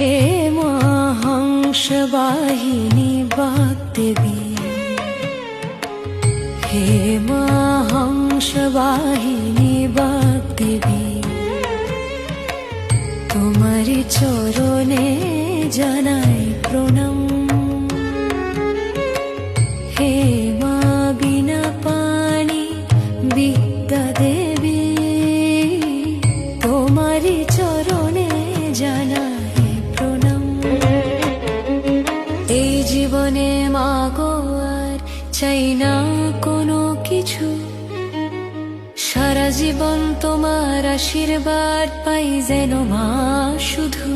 হে মা হংসবাহিনী বাগদেবী, হে মা হংসবাহিনী বাগদেবী, তোমারি চরণে জানাই প্রণাম। হে মা বিনা পানি বিদ্যা দেবী, তোমারি চরণে জানাই প্রণাম। এই জীবনে মাগো আর চাই না কোনো কিছু, সারা জীবন তোমার আশীর্বাদ পাই যেন মা শুধু।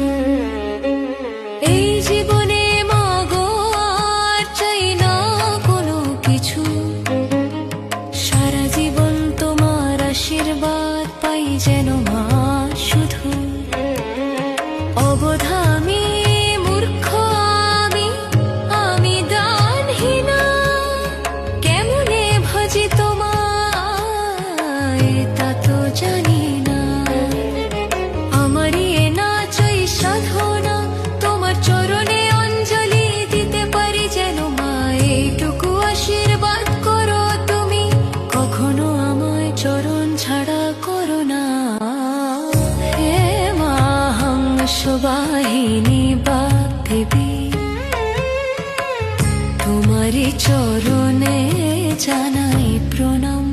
এই জীবনে মাগো আর চাই না কোনো কিছু, সারা জীবন তোমার আশীর্বাদ পাই যেন মা শুধু। অবধা আমি মূর্খ, আমি দানহীনা, কেমনে ভজি তোমায় তা তো জানি না। আমারই না চাই সাধনা, তোমার চরণে অঞ্জলি দিতে পারি যেন মা। এইটুকু আশীর্বাদ করো তুমি, কখনো আমায় চরণ ছাড়া করো না। হে মা হংসবাহিনী বাগদেবী, তোমারি চরণে জানাই প্রণাম।